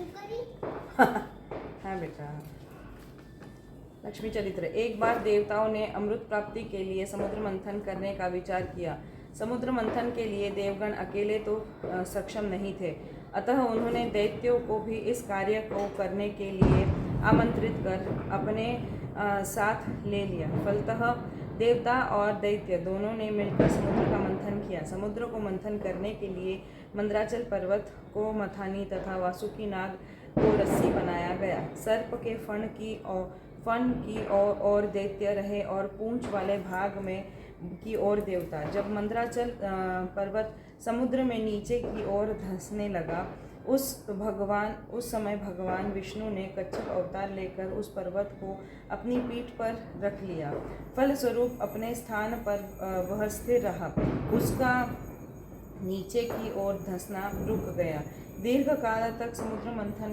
हाँ बेटा। लक्ष्मी चरित्र। एक बार देवताओं ने अमृत प्राप्ति के लिए समुद्र मंथन करने का विचार किया। समुद्र मंथन के लिए देवगण अकेले तो सक्षम नहीं थे, अतः उन्होंने दैत्यों को भी इस कार्य को करने के लिए आमंत्रित कर अपने साथ ले लिया। फलतः देवता और दैत्य दोनों ने मिलकर समुद्र का मंथन किया। समुद्र को मंथन करने के लिए मंदराचल पर्वत को मथानी तथा वासुकी नाग को रस्सी बनाया गया। सर्प के फण की ओर दैत्य रहे और पूंछ वाले भाग में की ओर देवता। जब मंदराचल पर्वत समुद्र में नीचे की ओर धंसने लगा, उस समय भगवान विष्णु ने कच्छप अवतार लेकर उस पर्वत को अपनी पीठ पर रख लिया। फलस्वरूप अपने स्थान पर वह स्थिर रहा। उसका नीचे की ओर धंसना रुक गया। दीर्घ काल तक समुद्र मंथन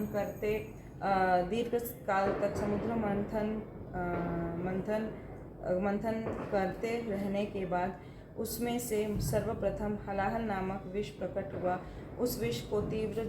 करते रहने के बाद उसमें से सर्वप्रथम हलाहल नामक विष प्रकट हुआ। उस विष को तीव्र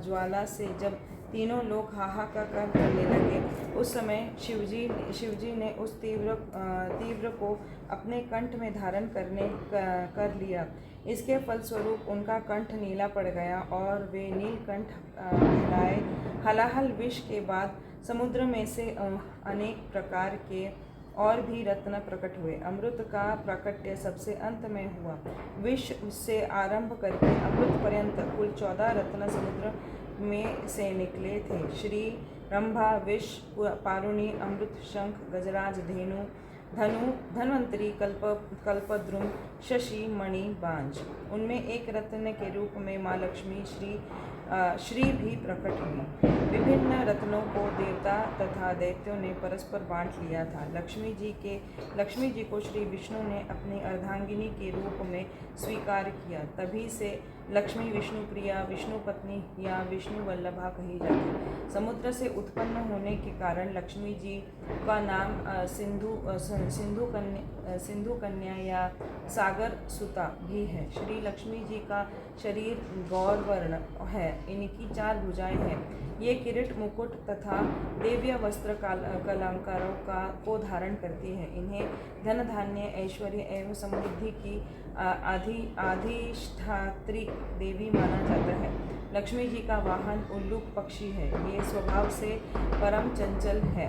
ज्वाला से जब तीनों लोग हाहाकार करने लगे, उस समय शिवजी ने उस तीव्र को अपने कंठ में धारण कर लिया। इसके फलस्वरूप उनका कंठ नीला पड़ गया और वे नीलकंठ कहलाए। हलाहल विष के बाद समुद्र में से अनेक प्रकार के और भी रत्न प्रकट हुए। अमृत का प्राकट्य सबसे अंत में हुआ। विष से आरंभ करके अमृत पर्यंत कुल 14 रत्न समुद्र में से निकले थे। श्री रंभा, विष, पारुणी, अमृत, शंख, गजराज, धनु, धन्वंतरी, कल्पद्रुम, शशि, मणि, बांज। उनमें एक रत्न के रूप में माँ लक्ष्मी श्री भी प्रकट हुई। विभिन्न रत्नों को देवता तथा दैत्यों ने परस्पर बांट लिया था। लक्ष्मी जी को श्री विष्णु ने अपनी अर्धांगिनी के रूप में स्वीकार किया। तभी से लक्ष्मी विष्णु प्रिया, विष्णु पत्नी या विष्णु वल्लभा कही जाती। समुद्र से उत्पन्न होने के कारण लक्ष्मी जी का नाम सिंधु कन्या या सागर सुता भी है। श्री लक्ष्मी जी का शरीर गौरवर्ण है। इनकी 4 भुजाएं हैं। ये किरीट, मुकुट तथा दिव्य वस्त्र कलंकारों को धारण करती है। इन्हें धन, धान्य, ऐश्वर्य एवं समृद्धि की अधिष्ठात्री देवी माना जाता है। लक्ष्मी जी का वाहन उल्लूक पक्षी है। ये स्वभाव से परम चंचल है।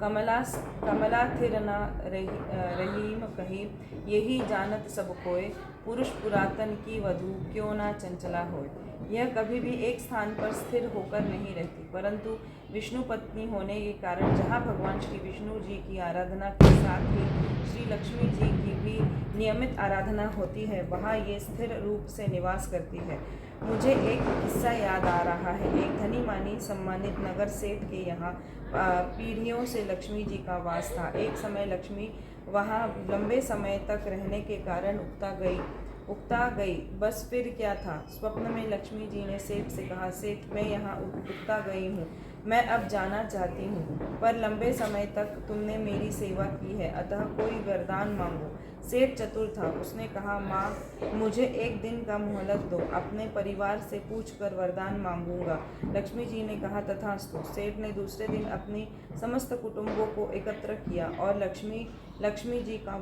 कमला थिर न रहीम कही, यही जानत सब कोय, पुरुष पुरातन की वधू क्यों ना चंचला होय। यह कभी भी एक स्थान पर स्थिर होकर नहीं रहती, परंतु विष्णु पत्नी होने के कारण जहाँ भगवान श्री विष्णु जी की आराधना के साथ ही श्री लक्ष्मी जी की भी नियमित आराधना होती है, वहाँ ये स्थिर रूप से निवास करती है। मुझे एक किस्सा याद आ रहा है। एक धनी मानी सम्मानित नगर सेठ के यहाँ पीढ़ियों से लक्ष्मी जी का वास था। एक समय लक्ष्मी वहाँ लंबे समय तक रहने के कारण उकता गई। बस फिर क्या था। स्वप्न में लक्ष्मी जी ने सेठ से कहा, सेठ मैं यहाँ उकता गई हूँ, मैं अब जाना चाहती हूँ, पर लंबे समय तक तुमने मेरी सेवा की है, अतः कोई वरदान मांगो। सेठ चतुर था। उसने कहा, माँ मुझे एक दिन का मोहलत दो, अपने परिवार से पूछकर वरदान मांगूंगा। लक्ष्मी जी ने कहा, तथास्तु। सेठ ने दूसरे दिन अपनी समस्त कुटुंबों को एकत्र किया और लक्ष्मी जी का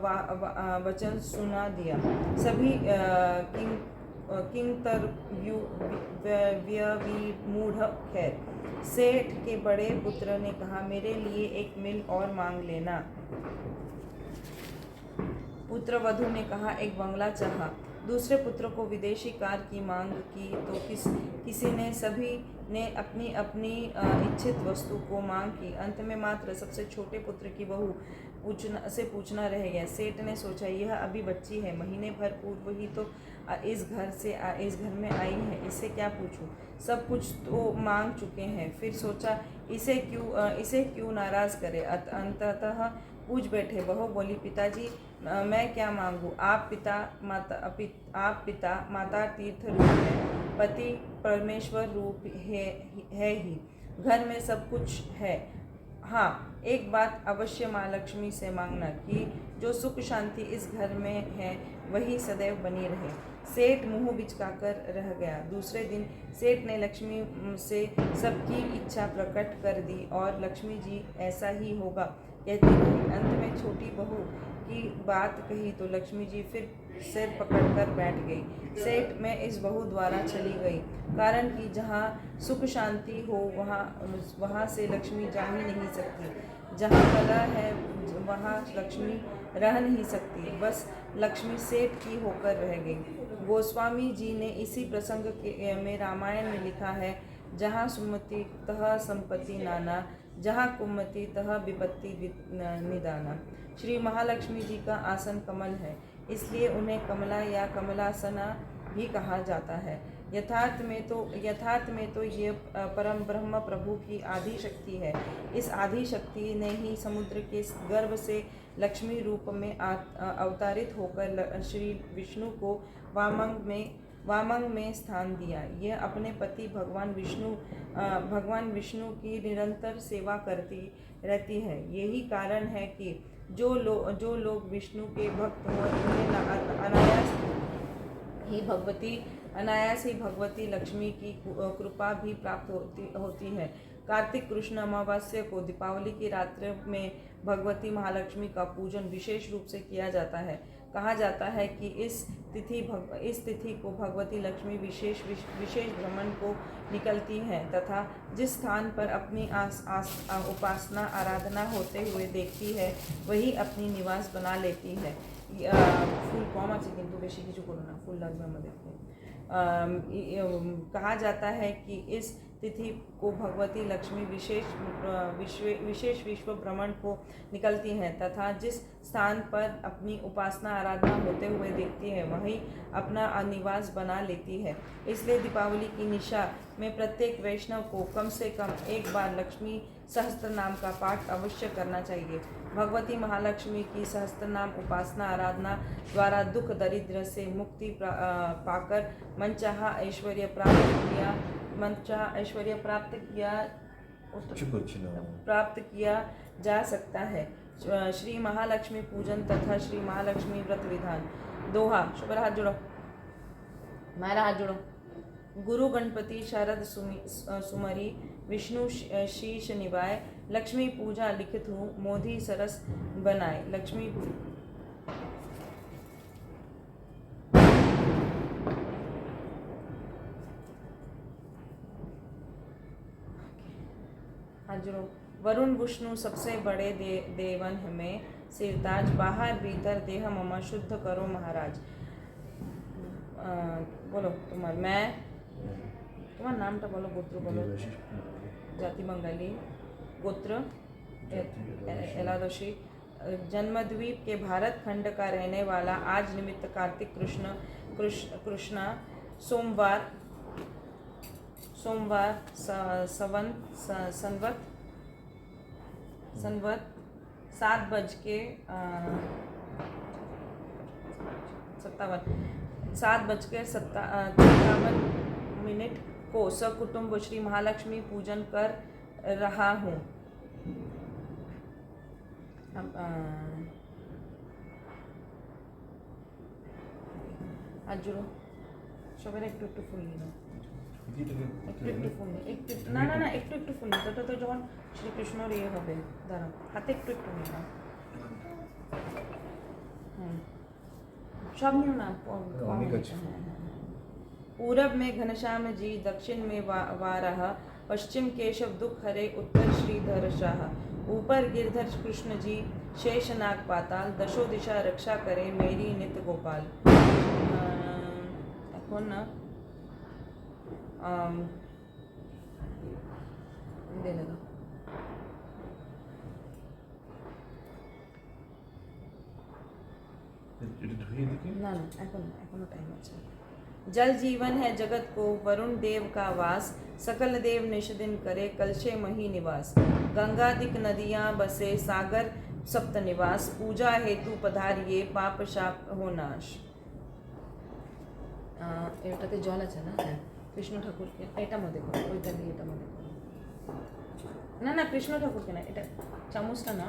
वचन सुना दिया। सभी मूढ़ खैर। सेठ के बड़े पुत्र ने कहा, मेरे लिए एक मिल और मांग लेना। पुत्र वधु ने कहा, एक बंगला चाहा। दूसरे पुत्र को विदेशी कार की मांग की तो सभी ने अपनी अपनी इच्छित वस्तु को मांग की। अंत में मात्र सबसे छोटे पुत्र की बहू पूछना रह गया। सेठ ने सोचा, यह अभी बच्ची है, महीने भर पूर्व ही तो इस घर में आई है, इससे क्या पूछूं। सब कुछ तो मांग चुके हैं। फिर सोचा, इसे क्यों नाराज करे। अंततः पूछ बैठे। बहू बोली, पिताजी मैं क्या मांगूं। आप पिता माता तीर्थ रूप है, पति परमेश्वर रूप है ही, घर में सब कुछ है, हाँ, एक बात अवश्य माँ लक्ष्मी से मांगना कि जो सुख शांति इस घर में है वही सदैव बनी रहे। सेठ मुंह बिचकाकर रह गया। दूसरे दिन सेठ ने लक्ष्मी से सबकी इच्छा प्रकट कर दी और लक्ष्मी जी ऐसा ही होगा कहती रही। अंत में छोटी बहू की बात कही तो लक्ष्मी जी फिर सिर पकड़कर बैठ गई। सेठ में इस बहू द्वारा चली गई, कारण कि जहाँ सुख शांति हो वहाँ से लक्ष्मी जा ही नहीं सकती। जहाँ कला है वहाँ लक्ष्मी रह नहीं सकती। बस लक्ष्मी सेठ की होकर रह गई। गोस्वामी जी ने इसी प्रसंग में रामायण में लिखा है, जहाँ सुमति तह संपत्ति नाना, जहाँ कुमति तह विपत्ति निदाना। श्री महालक्ष्मी जी का आसन कमल है, इसलिए उन्हें कमला या कमलासना भी कहा जाता है। यथार्थ में तो ये परम ब्रह्म प्रभु की आदि शक्ति है। इस आदि शक्ति ने ही समुद्र के गर्भ से लक्ष्मी रूप में अवतारित होकर श्री विष्णु को वामंग में स्थान दिया। यह अपने पति भगवान विष्णु की निरंतर सेवा करती रहती है। यही कारण है कि जो लोग विष्णु के भक्त हो उन्हें अनायास ही भगवती लक्ष्मी की कृपा भी प्राप्त होती है। कार्तिक कृष्ण अमावस्या को दीपावली की रात्रि में भगवती महालक्ष्मी का पूजन विशेष रूप से किया जाता है। कहा जाता है कि इस तिथि को भगवती लक्ष्मी विशेष भ्रमण को निकलती हैं तथा जिस स्थान पर अपनी उपासना आराधना होते हुए देखती है वही अपनी निवास बना लेती है। फूल कम আছে কিন্তু বেশি কিছু করো না, फूल লাগবে আমাদেরকে। कहा जाता है कि इस तिथि को भगवती लक्ष्मी विशेष विश्व भ्रमण को निकलती हैं तथा जिस स्थान पर अपनी उपासना आराधना होते हुए देखती है वहीं अपना निवास बना लेती है। इसलिए दीपावली की निशा में प्रत्येक वैष्णव को कम से कम एक बार लक्ष्मी सहस्त्र नाम का पाठ अवश्य करना चाहिए। भगवती महालक्ष्मी की सहस्त्र नाम उपासना आराधना द्वारा दुख दरिद्र से मुक्ति पाकर मनचाहा ऐश्वर्य प्राप्त किया जा सकता है। श्री महालक्ष्मी पूजन तथा श्री महालक्ष्मी व्रत विधान। दोहा, शुभ्र हाथ जोड़ो, मारा हाथ जोड़ो। गुरु गणपति शारद सुमरी, विष्णु शीश निभाए, लक्ष्मी पूजा लिखित हूँ मोधी सरस बनाए। लक्ष्मी हाजुरो। वरुण विष्णु सबसे बड़े देवन में सिरताज, बाहर भीतर देह मम शुद्ध करो महाराज। बोलो तुम्हारा नामটা बोलो, गोत्र बोलो। जाति बंगाली, गोत्र एलादोशी, जन्मद्वीप के भारत खंड का रहने वाला, आज निमित्त कार्तिक कृष्णा सोमवार संवत 7:57 को सकुटुंब श्री महालक्ष्मी पूजन कर रहा हूँ। आज जुड़ो সবাই একটু একটু ফুল নিন, একটু ফুল নিন, না একটু ফুল নিন। তো যখন শ্রীকৃষ্ণর ইয়ে হবে, দাঁড়াও, হাতে একটু নিন না, सब नियो ना। पूरब में घनश्याम जी, दक्षिण में वाराह, पश्चिम केशव दुख हरे, उत्तर श्रीधर शाह, ऊपर गिरधर कृष्ण जी, शेषनाग पाताल, दशो दिशा रक्षा करे मेरी नित गोपाल। এখন না দে লাগা। ना एखोनो टाइम আছে। जल जीवन है जगत को, वरुण देव का वास, सकल देव निश दिन करे कलशे मही निवास। गंगादिक नदियाँ बसे सागर सप्त निवास, पूजा हेतु पधारिये पाप शाप हो नाश। এটাতে জল আছে না, কৃষ্ণ ঠাকুরকে এটা মধ্যে করো, ওইটা দিয়ে এটা মধ্যে করো। না না কৃষ্ণ ঠাকুরকে না, এটা চামচটা না,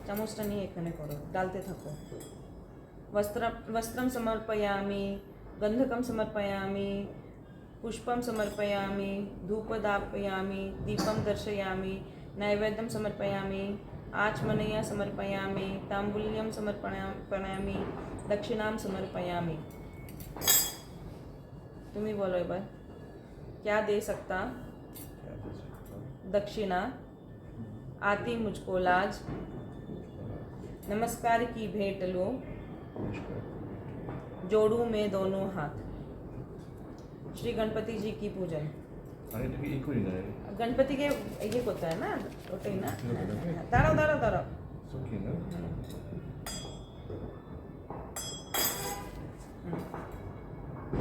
চামচটা নিয়ে এখানে করো, ডালতে থাকো। वस्त्रं समर्पयामि, गन्धकं समर्पयामि, पुष्पं समर्पयामि, धूपदापयामि, दीपं दर्शयामि, नैवेद्यं समर्पयामि, आचमनीय समर्पयामि, ताम्बूल्यं समर्पयामि, दक्षिणां समर्पयामि। तुम ही बोलो एक बार, क्या दे सकता दक्षिणा, आती मुझको लाज, नमस्कार की भेंट लो, जोड़ू में दोनों हाथ। श्री गणपति जी की पूजन। गणपति के ये होता है ना, ওটাই না, দাঁড়াও দাঁড়াও দাঁড়াও,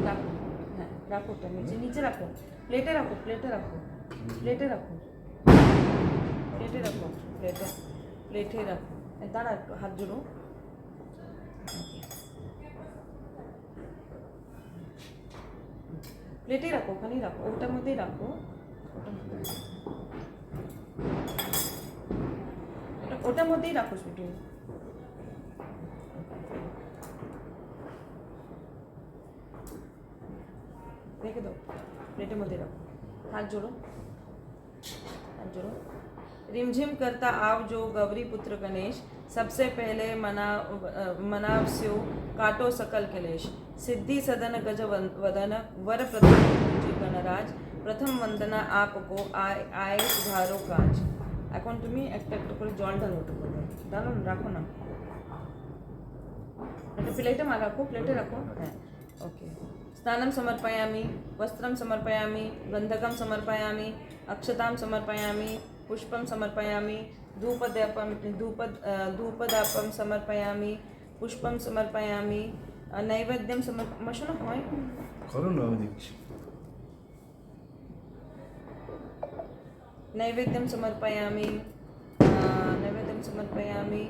রাখো, হ্যাঁ রাখো, ওটা নিচে নিচে রাখো, প্লেটে রাখো, প্লেটে রাখো, প্লেটে রাখো, প্লেটে রাখো, প্লেটে প্লেটে রাখো, দাঁড়া একটু হাত জোড়ো। প্লেটে রাখো, ওখানেই রাখো, ওটার মধ্যেই রাখো, ওটার মধ্যেই রাখো শুধু। রেখে দাও, प्लेटें मध्य रखो, हाथ जोड़ो, हाथ जोड़ो। रिमझिम करता आव जो गौरी पुत्र गणेश, सबसे पहले मनावस्यो काटो सकल कलेश। सिद्धि सदन गज वदन वर प्रथम गणराज, प्रथम वंदना आपको आए सुधारो काज। এখন তুমি একটা একটা করে জল ঢালো, ওটা করবে, ঢালো না, রাখো না, একটা প্লেটে রাখো, প্লেটে রাখো, হ্যাঁ ওকে। स्नानं समर्पयामि, वस्त्रं समर्पयामि, गन्धकं समर्पयामि, अक्षतां समर्पयामि, पुष्पं समर्पयामि, धूपदापं समर्पयामि, पुष्पं समर्पयामि, नैवेद्यं समर्पयामि, হয় করো না, আমি দেখছি। नैवेद्यं समर्पयामि, नैवेद्यं समर्पयामि,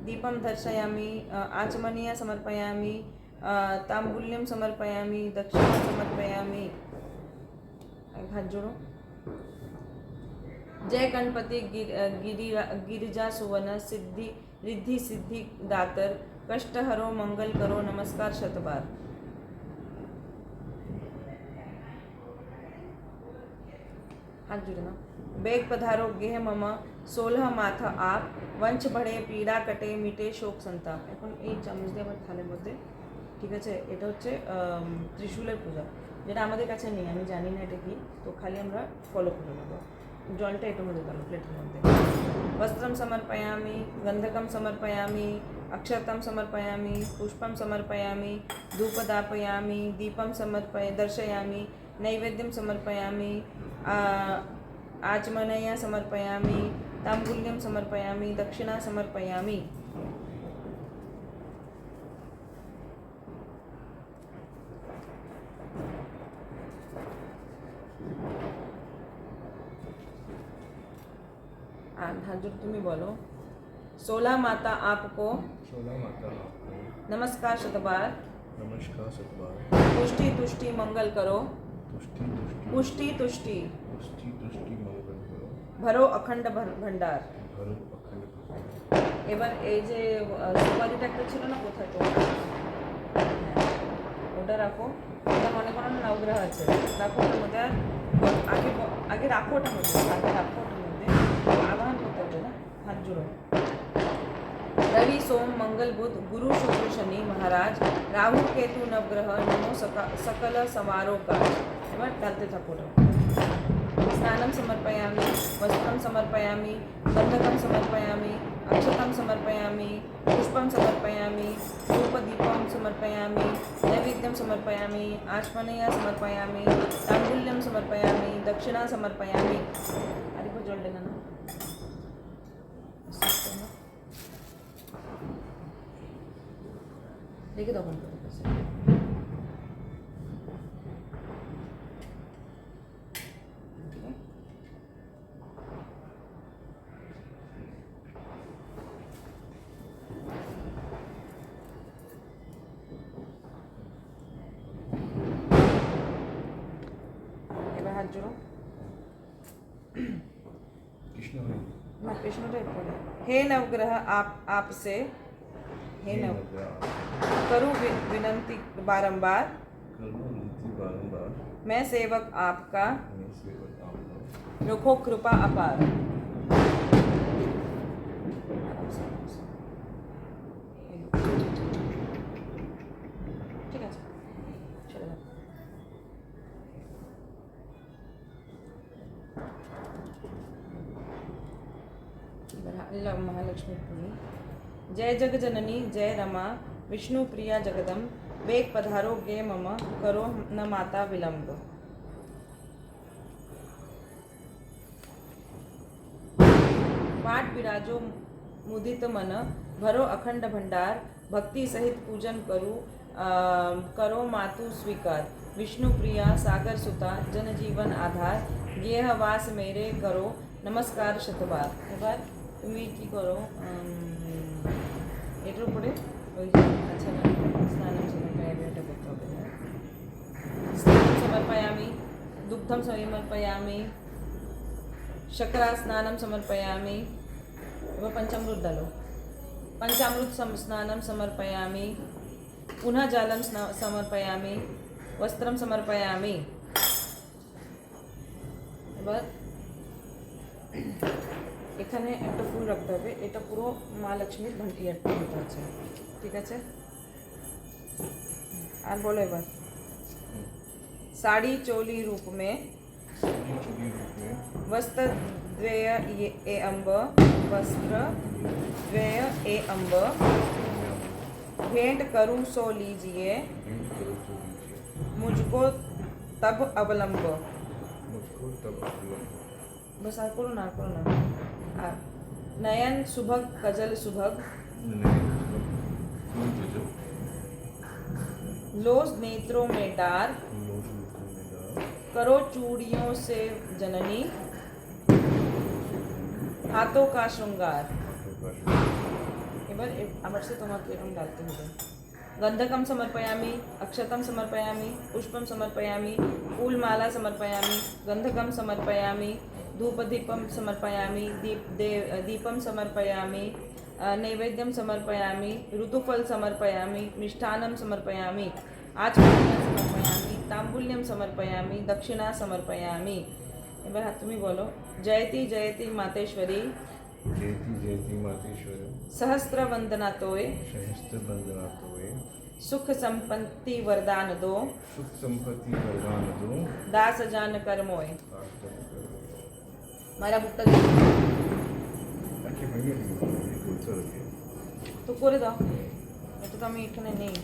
दीपं दर्शयामि, आचमनीय समर्पयामि, ताम्बूल्यं समर्पयामि, दक्षिणां समर्पयामि। हाथ जोड़ो। जय गणपति गिरिजा सुवन, सिद्धि रिद्धि सिद्धि दातर, कष्ट हरो मंगल करो, नमस्कार शतबार। हाथ जोड़ना। बेग पधारो गेह मम, 16 माथा आप, वंश बढ़े पीड़ा कटे मिटे शोक संताप। এখন এই চামচ দিয়ে আবার থালের মধ্যে, ঠিক আছে, এটা হচ্ছে ত্রিশূলের পূজা, যেটা আমাদের কাছে নেই, আমি জানি না এটা কি, তো খালি আমরা ফলো করে নেবো। জলটা এটার মধ্যে দাও, প্লেটের মধ্যে। वस्त्रं समर्पयामि, गन्धकं समर्पयामि, अक्षतं समर्पयामि, पुष्पं समर्पयामि, धूपदापयामि, दीपं दर्शयामि, नैवेद्यं समर्पयामि, आचमनीय समर्पयामि, ताम्बूल्यं समर्पयामि, दक्षिणा समर्पयामि। हाथ जोड़, तुम्हें बोलो। 16 माता आपको, 16 माता आपको नमस्कार शतबार, नमस्कार शतबार। तुष्टि तुष्टि मंगल करो, तुष्टि तुष्टि पुष्टि तुष्टि तुष्टि तुष्टि मंगल करो, भरो अखंड भंडार। भरो अखंड भंडार। এবার এই যে সুপারিটা একটা ছিল না, কোথায় তো ওটা রাখো, ওটা মনে করো না নবগ্রহ আছে, রাখো ওটার মধ্যে, আগে আগে রাখো ওটার মধ্যে, আগে রাখো ওটার মধ্যে, আবাহন করতে হবে না। हाथ जोड़ो। रवि सोम मंगल बुध गुरु शुक्र शनि महाराज, राहु केतु नवग्रह, नमो सकल समारोह का। এবার ডালতে থাকো। स्नानं समर्पयामि, वस्त्रं समर्पयामि, गन्धकं समर्पयामि, अक्षतं समर्पयामि, पुष्पं समर्पयामि, धूपदीपं समर्पयामि, नैवेद्यं समर्पयामि, आचमनीय समर्पयामि, ताम्बूल्यं समर्पयामि, दक्षिणा समर्पयामि। अरे को जोड़ लेना ना, लेके दो बंद करो कैसे। हाथ जोड़ो। कृष्ण है ना कृष्णटाই পড়ে हे नवग्रह आपसे हे नव करूँ विनंती बारंबार करूँ नीति बारंबार मैं सेवक आपका मैं सेवक आपका रखो कृपा अपार ঠিক আছে চলে যাও महालक्ष्मी पूरी जय जग जननी जय रमा विष्णु प्रिया जगदम वेग पधारो गे मम करो न माता विलंब पाठ विराजो मुदित मन भरो अखंड भंडार भक्ति सहित पूजन करो मातु स्वीकार विष्णु प्रिया सागर सुता जन जीवन आधार गेह वास मेरे करो नमस्कार शतबार এবার তুমি কি করো এটার উপরে ওই আচ্ছা না স্নানম সমর্পয়ামি এটা করতে হবে স্নানম সমর্পয়ামি দুগ্ধম সমর্পয়ামি शकरा स्नानम समर्पयामि एवं पंचामृत डालो पंचामृत स्नानम समर्पयामि पुनः जलम समर्पयामि वस्त्रम समर्पयामि এবার এখানে একটা ফুল রাখতে হবে এটা পুরো মা লক্ষ্মীর ঘন্টি একটা দিতে আছে ঠিক আছে আর বলো এবার साड़ी चोली रूप में चुरी रूप में वस्त्र द्वय ए अम्ब वस्त्र द्वय ए अम्ब भेंट करूँ सो लीजिए भेंट करो तो लीजिए मुझको तब अवलंब मुझको तब अवलंब बस आ करो ना नयन सुभग कजल सुभग लोज नेत्रों में डार करो चूड़ियों से जननी हाथों का श्रृंगार এবার আবার সে তোমাকে এরকম ডালতে হবে गंधकम समर्पयामि अक्षतम समर्पयामि पुष्पम समर्पयामि फूलमाला समर्पयामि गंधकम समर्पयामि धूपदीपम समर्पयामि दीपम समर्पयामि नैवेद्यम समर्पयामि ऋतुफल समर्पयामि मिष्ठान्नं समर्पयामि आचमनीयं समर्पयामि ताम्बूल्यं समर्पयामि दक्षिणा समर्पयामि এবার তুমি বলো जयति जयति मातेश्वरी जयति जयति मातेश्वरी सहस्त्र वंदना तोय सहस्त्र वंदना तोय सुख संपत्ति वरदान दो सुख संपत्ति वरदान दो दास जान कर मोय মারা বুকটা তাকে ভেঙে দিই করতে হবে তো করে দাও এটা তো আমি এখানে নেই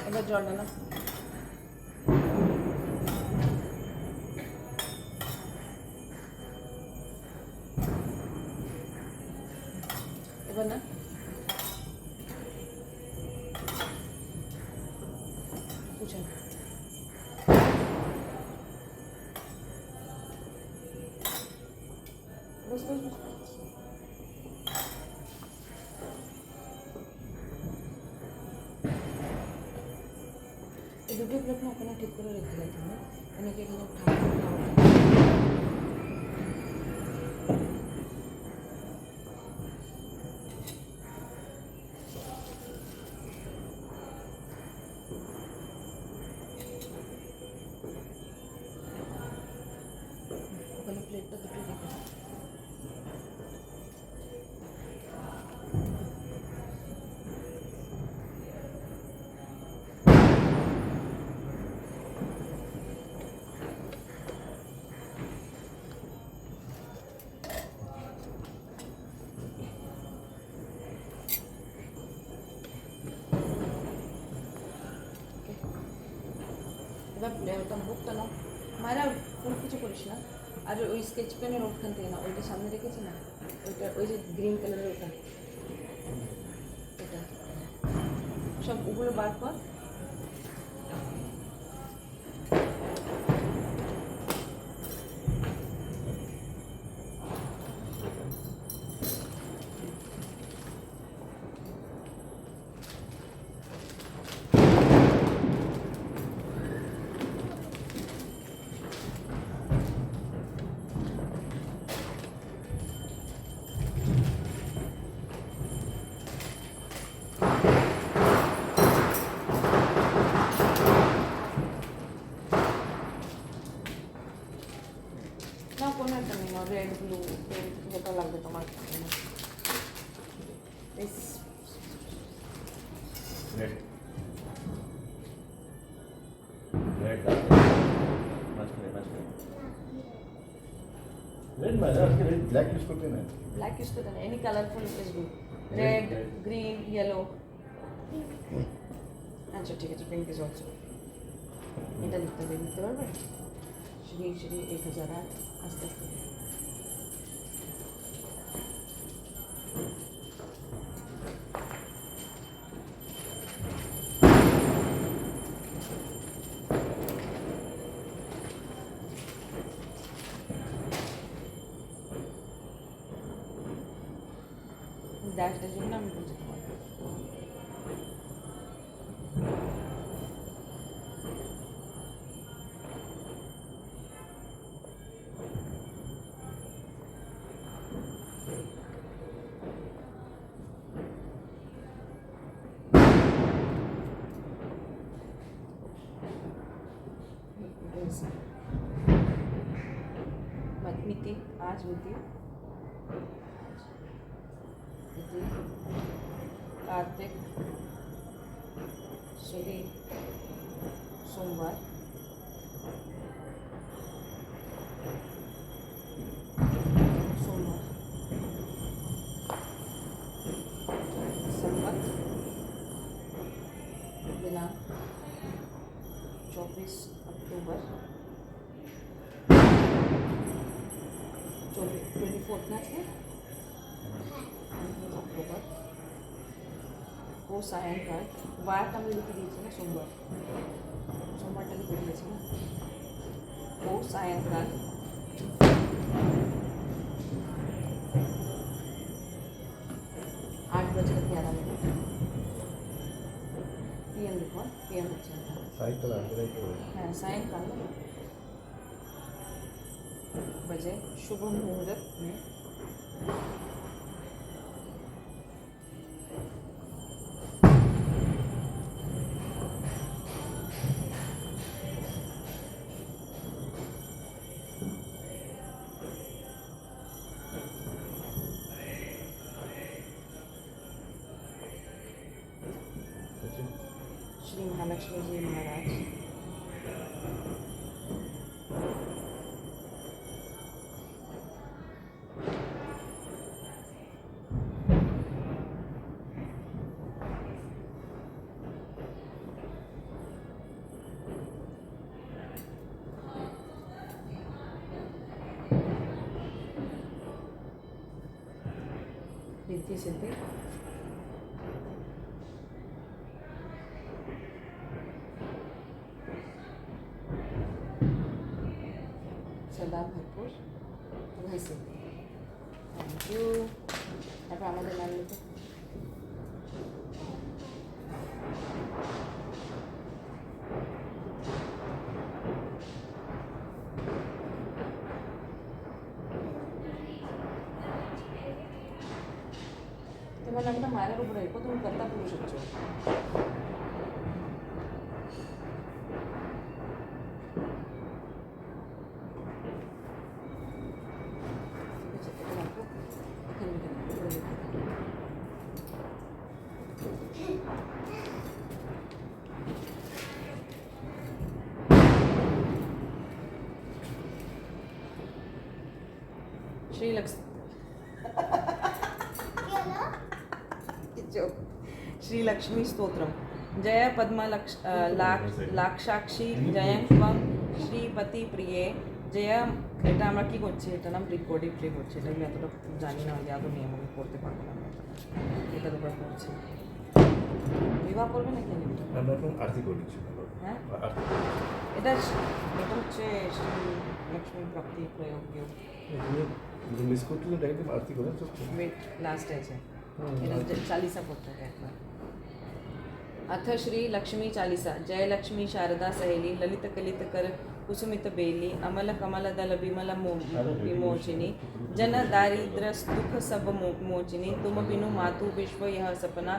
এবার জল ডালা এবার না বুঝেন বস বস বস এই দুটো প্লেট না ওখানে ঠিক করে রেখে দিতে হবে অনেকে এখানে ওখানে প্লেটটা দুটো রেখে দাও এবার ওটা বুকটা নাও মায়েরা ফুল কিছু করিস না আর ওই স্কেচ পেনের ওখান থেকে না ওইটা সামনে রেখেছি না ওইটা ওই যে গ্রিন কালারের ওটা ওটা সব ওগুলো বার কর छोटा लग गया तुम्हारे इस रेड रेड रेड में रेड ब्लैक यूज करते हैं ना ब्लैक यूज करते हैं any colourful is good red green yellow अच्छा ठीक है पिंक इज ऑल्सो এটা লিখতে পারবে শ্রী শ্রী 1008 আস্তে আস্তে ড্যাশটার জন্য আমি বলছি তোমাকে मिति आज मिति कार्तिक श्री सोमवार सोमवार संवत दिनांक 24 अक्टूबर 24 না আছে অক্টোবর ও সায়ংকাল বারটা আমি লিখে দিয়েছি না সোমবারটা লিখে দিয়েছি না ও সায়ংকাল 8:11 PM लिखो PM হচ্ছে साइकिल आगे रही হ্যাঁ सायंकाल बजे शुभ मुहूर्त में श्री महालक्ष्मी जी महाराज रिद्धि सिद्धि सदा भरपूर वैसे थैंक यू अब हमारे नाम लेते तुम्हारा नाम मारा को पड़ेगा तुम करता पुरुष बच्चों श्री लक्ष्मी स्तोत्रम जय पद्मा लाक्षाक्षी जयं त्वं श्रीपति प्रिये जय এটা আমরা কি করছি এটা নাম রেকর্ডিং প্লে করছি এটা আমি এতটা জানি না আগে নিয়ম আমি করতে পারবো না এটা দুবার করছি বিবাহ করবে নাকি আমরা এখন আরতি করছি হ্যাঁ এটা এটা হচ্ছে শ্রী লক্ষ্মী প্রাপ্তি প্রয়োগ যোগ जो मिस করতে তো ডাইরেক্ট আরতি করে তো वेट लास्ट আছে এটা চালিসা পড়তে হবে একবার अथ श्री लक्ष्मी चालीसा जय लक्ष्मी शारदा सहेली ललित कलित कर कुसुमित बेली अमल कमल दल विमल विमोचिनी जन दारिद्र दुख सब मोचिनी तुम बिनु मातु विश्व यह सपना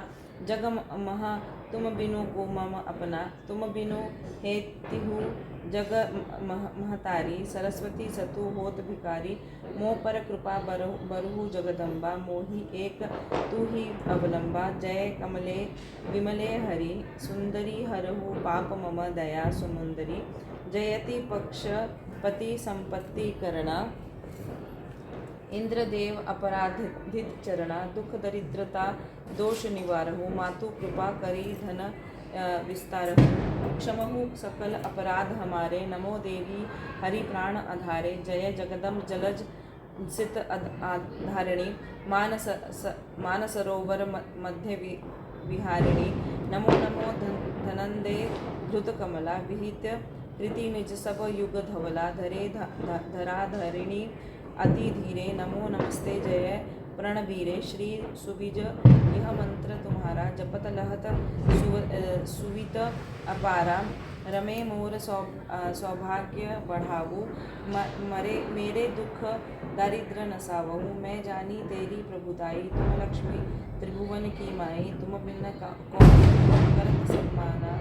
जग महा तुम बिनु गो मम अपना तुम बिनु हेतिहु जग महतारी सरस्वती सतु होत भिकारी मोह पर कृपा बरहु जगदम्बा मोहि एक तू ही अवलंबा जय कमले विमले हरि सुंदरी हरहु पाप मम दया सुमुंदरी जयति पक्षपति संपत्ति करना इंद्रदेव अपराधित चरणा दुख दरिद्रता दोष निवारहु मातु कृपा करी धन विस्तारहु क्षमहु सकल अपराध हमारे नमो देवी हरि प्राण आधारे जय जगदम जलज सित धारिणी मानसरोवर मध्य विहारिणी नमो नमो धनंदे धृत कमला विहित कृति निज सब युग धवला धरे धराधरिणी अति धीरे नमो नमस्ते जय प्रणवीरे श्री सुविज यह मंत्र तुम्हारा जपत लहत सुवित अपारा रमे मोर सौभाग्य बढ़ावू मरे मेरे दुख दारिद्र नसावहू मैं जानी तेरी प्रभुताई तुम लक्ष्मी त्रिभुवन की माई तुम बिन कौन करत सम्माना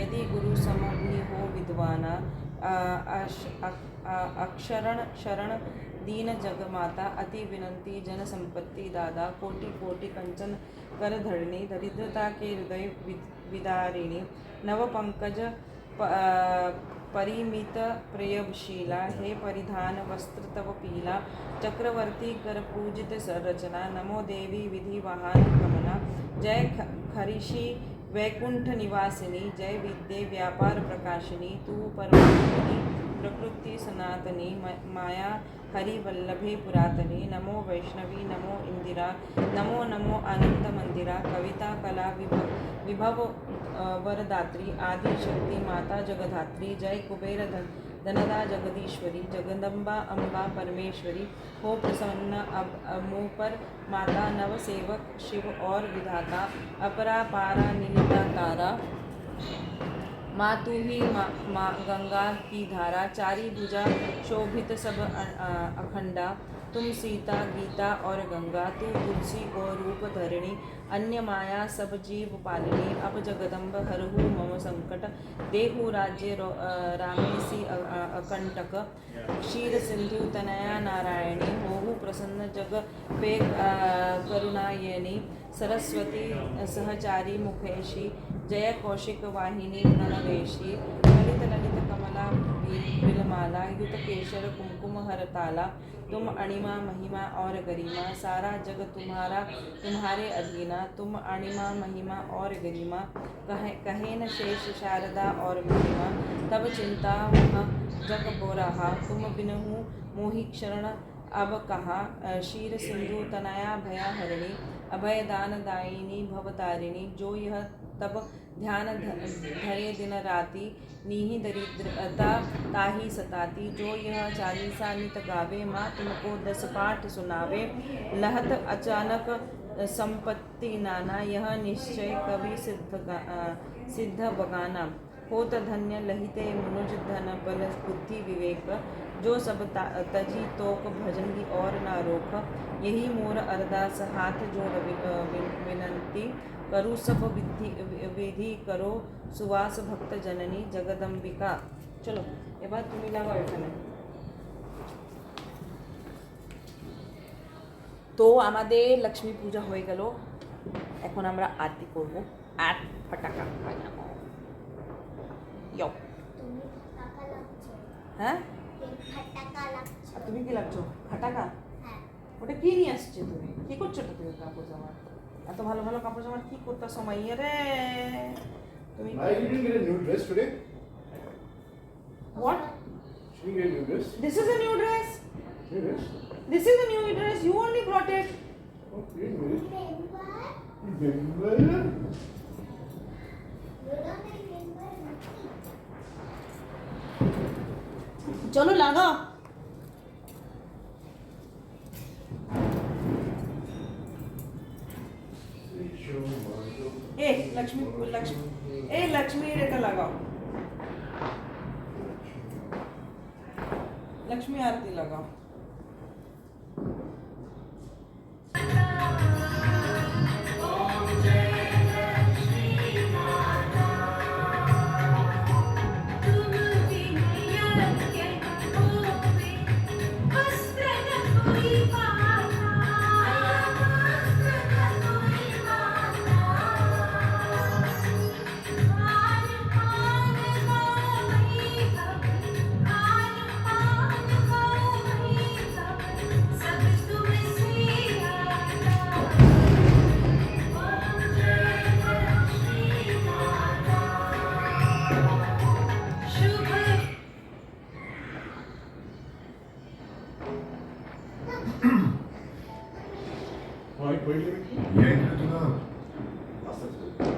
यदि गुरु सम भी हो विद्वाना अक्षरण शरण दीन जग माता अति विनंती जन संपत्ति दादा कोटि कोटि कंचन कर धरणी दरिद्रता के हृदय विदारिणी नव पंकज परिमित प्रयवशीला हे परिधान वस्त्र तव पीला चक्रवर्ती कर पूजित संरचना नमो देवी विधि वाहन गमना जय खरीषी वैकुंठ निवासिनी जय विद्ये व्यापार प्रकाशिनी तू परमात्मनी प्रकृति सनातनी माया हरि वल्लभे पुरातनी नमो वैष्णवी नमो इंदिरा नमो नमो आनंद मंदिरा कविता कला विभव वरदात्री आदि शक्ति माता जगधात्री जय कुबेर धनदा जगदीश्वरी जगदम्बा अम्बा परमेश्वरी हो प्रसन्न मुँह पर माता नव सेवक शिव और विधाता अपरा पारा नीलिता तारा माँ तू ही माँ गंगा की धारा चारी भुजा शोभित सब अखंडा तुम सीता गीता और गंगा तू तुलसी को रूप धरिणी अन्य माया सब जीव पालिनी अब जगदम्ब हरहु मम संकट देहु राज्य रामेसी अकंटक क्षीर सिंधु तनया नारायणी होहु प्रसन्न जग पे करुणायनी सरस्वती सहचारी मुखेशी जय कौशिक वाहिनी ननवेशी ललित ललित कमला बिलमाला युत केशर कुमकुम हरताला तुम अणिमा महिमा और गरिमा सारा जग तुम्हारा तुम्हारे अधीना तुम अणिमा महिमा और गरिमा कहे न शेष शारदा और महिमा तब चिंता वह जग बोरहा तुम बिनहु मोहि क्षरण अब कहा शीर सिंधु तनया भया हरिणी अभय दान दायिनी भवतारिणी जो यह तब ध्यान धरे दिन राति नीहि दरिद्रता ताही सताती जो यह चालीसा नित गावे माँ तुमको 10 पाठ सुनावे लहत अचानक संपत्ति नाना यह निश्चय कवि सिद्ध बगाना होत धन्य लहिते मनुज धन बल बुद्धि विवेक जो सब तजी तोक भजंगी और ना रोक यही मोर अरदास हाथ जोड़ विनंती करो सब विधि करो सुवास भक्त जननी जगदम्बिका। चलो এবার তুমি লাগাও এখানে। তো আমাদের লক্ষ্মী পূজা হয়ে গেল, এখন আমরা আরতি করব। আর ফটাকা বাজাবো। ইয়ো হ্যাঁ আর তুমি কি লাগছো? ফাটাকা? ওটা কি নিয়ে আসছে তুমি? কি করছো তুমি কাপড় জামা? এত ভালো ভালো কাপড় জামা কি করতে সময় রে তুমি? I didn't get a new dress today. What? She didn't get a new dress. This is a new dress. New dress? This is a new dress. You only brought it. Oh, you didn't get it. Remember? चलो लागा। ए लक्ष्मी रेखा लगाओ। लक्ष्मी आरती लगाओ। हाँ एक पढ़ ले बेटी ఏంటి రుతుగా आस्ते से